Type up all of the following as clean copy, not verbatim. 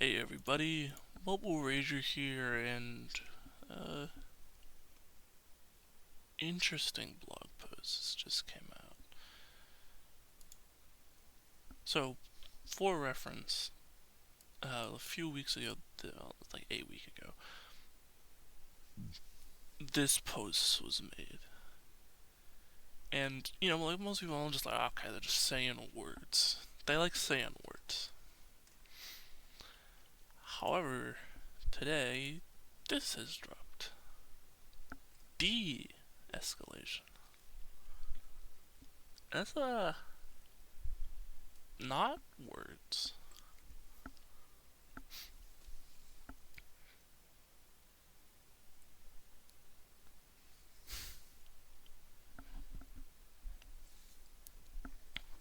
Hey everybody, Mobile Rager here, and interesting blog post just came out. So, for reference, a few weeks ago, like 8 weeks ago, this post was made. And, like most people, I'm just like, okay, they're just saying words. They like saying words. However, today, this has dropped. De-escalation. That's, not words.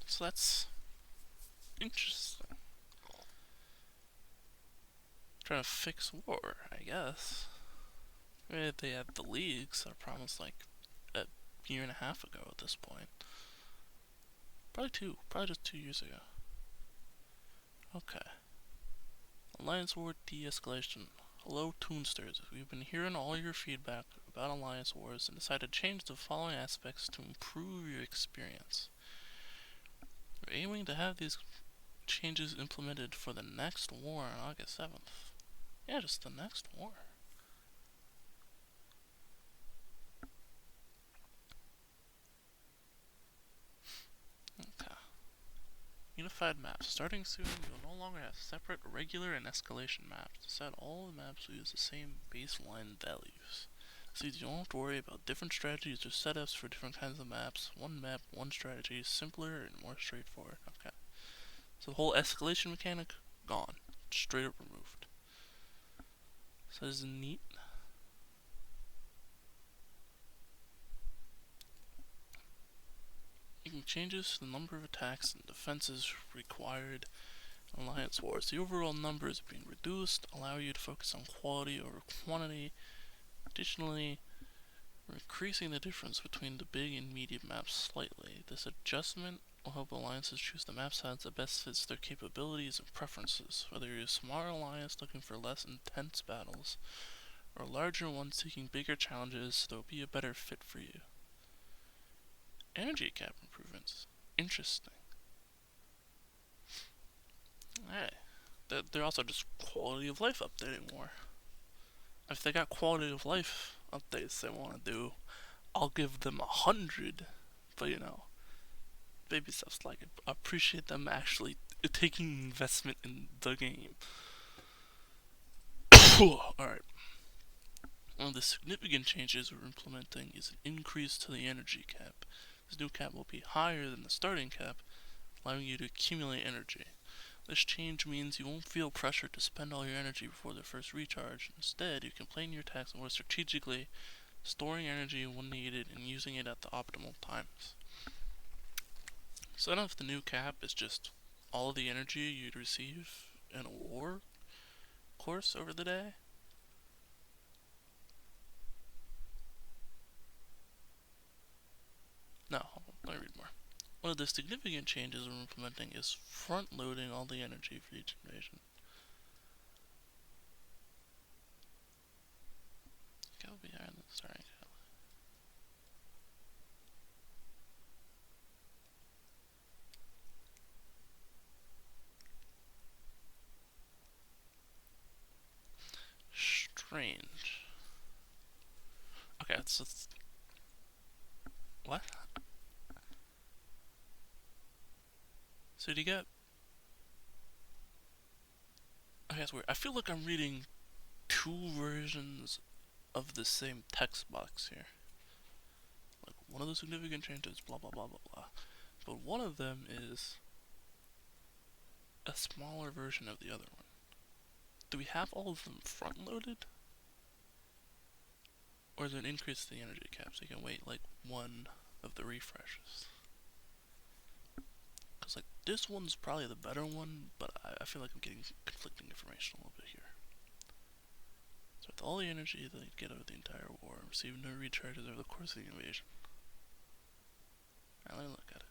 So that's interesting. Trying to fix war, I guess. I mean, they had the leagues that promised like a year and a half ago at this point. Probably just 2 years ago. Okay. Alliance War de-escalation. Hello, Toonsters. We've been hearing all your feedback about Alliance Wars and decided to change the following aspects to improve your experience. We're aiming to have these changes implemented for the next war on August 7th. Yeah, just the next war. Okay. Unified maps. Starting soon, you'll no longer have separate regular and escalation maps. Instead, all the maps will use the same baseline values. So you don't have to worry about different strategies or setups for different kinds of maps. One map, one strategy, simpler and more straightforward. Okay. So the whole escalation mechanic, gone. Straight up removed. So this is neat. Making changes to the number of attacks and defenses required in Alliance Wars. The overall numbers are being reduced, allow you to focus on quality over quantity. Additionally, we're increasing the difference between the big and medium maps slightly. This adjustment will help alliances choose the map size that best fits their capabilities and preferences, whether you're a smaller alliance looking for less intense battles, or a larger one seeking bigger challenges that will be a better fit for you. Energy cap improvements. Interesting. Hey, they're also just quality of life updating more. If they got quality of life updates they want to do, I'll give them 100. But baby stuff's like, I appreciate them actually taking investment in the game. Alright. One of the significant changes we're implementing is an increase to the energy cap. This new cap will be higher than the starting cap, allowing you to accumulate energy. This change means you won't feel pressure to spend all your energy before the first recharge. Instead, you can plan your attacks more strategically, storing energy when needed and using it at the optimal times. So I don't know if the new cap is just all of the energy you'd receive in a war course over the day. No, let me read more. One of the significant changes we're implementing is front-loading all the energy for each invasion. Go behind the starting cap. Strange. Okay, so what? So do you get? Okay, that's weird. I feel like I'm reading two versions of the same text box here. Like, one of the significant changes, blah blah blah blah blah. But one of them is a smaller version of the other one. Do we have all of them front loaded? Or is it an increase to the energy cap so you can wait like one of the refreshes? Because like this one's probably the better one, but I feel like I'm getting conflicting information a little bit here. So with all the energy that you get over the entire war, receive no recharges over the course of the invasion. Alright, let me look at it.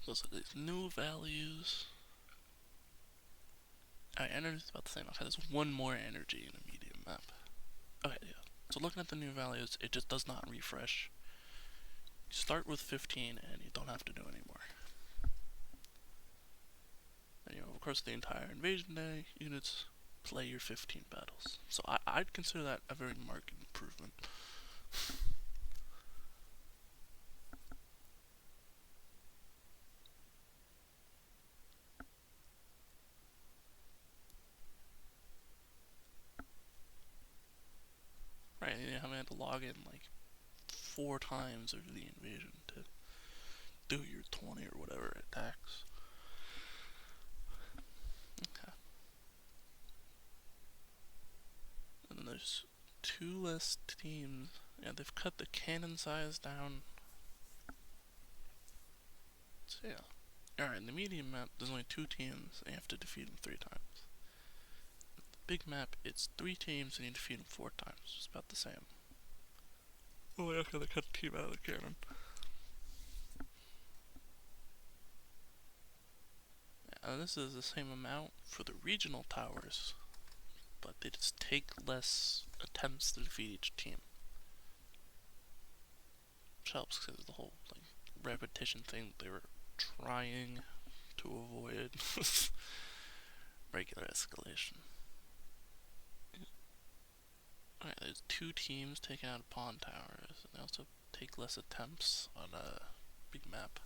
Those are these new values. Alright, energy is about the same. Okay, there's one more energy in a medium map. Okay, yeah. So looking at the new values, it just does not refresh. You start with 15 and you don't have to do any more. And of course the entire invasion day units play your 15 battles. So I'd consider that a very marked improvement. Right, you know, having to log in like 4 times over the invasion to do your 20 or whatever attacks. Okay. And then there's 2 less teams. Yeah, they've cut the cannon size down. So yeah. Alright, in the medium map, there's only 2 teams, and you have to defeat them 3 times. The big map, it's 3 teams, and you defeat them 4 times. It's about the same. Oh, yeah, they cut the team out of the cannon. Yeah, and this is the same amount for the regional towers, but they just take less attempts to defeat each team. Which helps because the whole like repetition thing they were trying to avoid. Regular escalation. Alright, there's 2 teams taking out pawn towers, and they also take less attempts on a big map.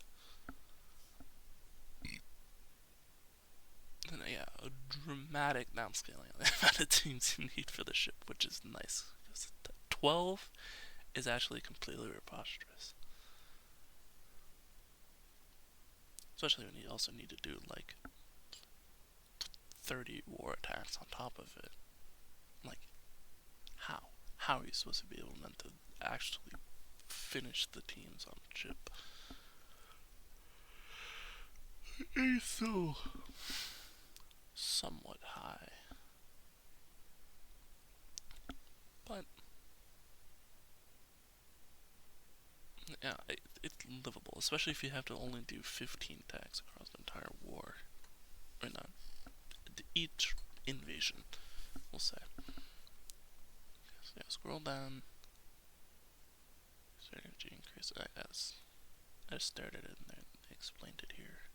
And yeah, a dramatic downscaling of the amount of teams you need for the ship, which is nice. 12 is actually completely preposterous. Especially when you also need to do like 30 war attacks on top of it. Like, how? How are you supposed to be able to actually finish the teams on the ship? It's so somewhat high. But yeah, it's livable, especially if you have to only do 15 attacks across the entire war. Or not. Each invasion, we'll say. So yeah, scroll down. Energy increase. I just stared at it and they explained it here.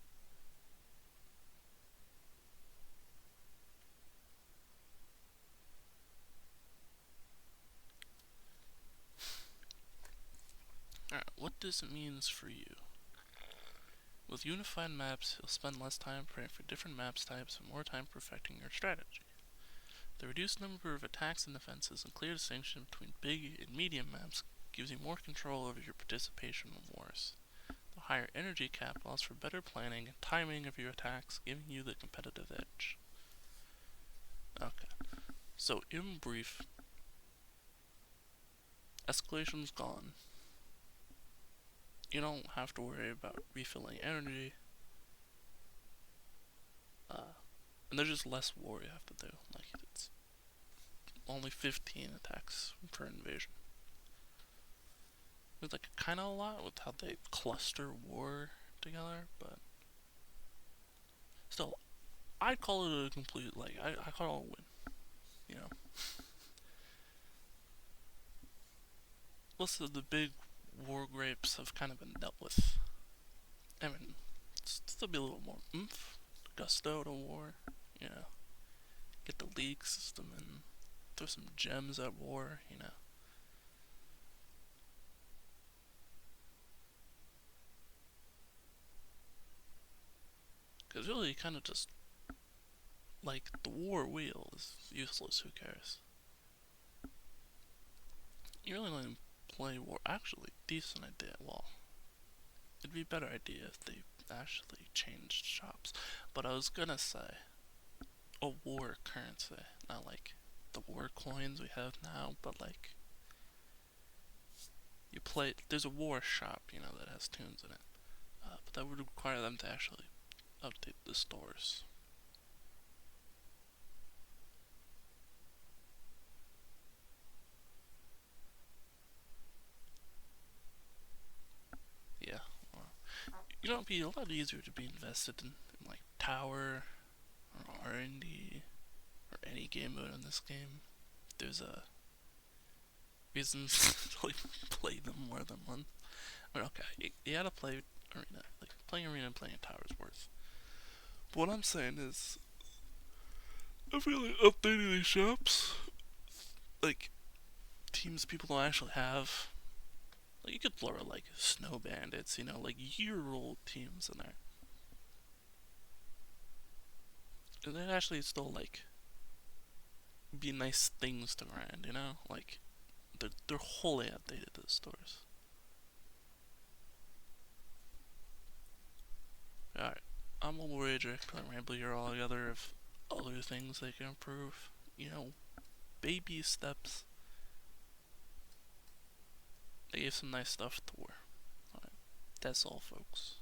Alright, what this means for you. With unified maps, you'll spend less time preparing for different maps types and more time perfecting your strategy. The reduced number of attacks and defenses and clear distinction between big and medium maps gives you more control over your participation in wars. The higher energy cap allows for better planning and timing of your attacks, giving you the competitive edge. Okay, so in brief, escalation's gone. You don't have to worry about refilling energy. And there's just less war you have to do. Like, it's only 15 attacks per invasion. It's like kind of a lot with how they cluster war together, but still, I'd call it a complete, like, I call it a win, you know. Most of the big war grapes have kind of been dealt with. I mean, still be a little more oomph, gusto to war, you know. Get the league system and throw some gems at war, you know. Because really, kind of just, like, the war wheel is useless, who cares? You really don't even play war. Actually, decent idea. Well, it'd be a better idea if they actually changed shops. But I was gonna say, a war currency. Not like the war coins we have now, but like, you play, there's a war shop, you know, that has tunes in it. But that would require them to actually update the stores. Yeah, well, you know, it'd be a lot easier to be invested in like tower or R&D or any game mode in this game. There's a reasons to like play them more than once. I mean, okay, you gotta play arena. Like playing arena and playing tower is worth. But what I'm saying is, I feel like updating these shops, like teams people don't actually have. Like you could throw like snow bandits, like year-old teams in there, and they'd actually still like be nice things to grind, like they're wholly outdated to the stores. Alright, I'm a wager, playing Ramble here all together of other things they can improve. Baby steps. They gave some nice stuff to wear. Alright, that's all, folks.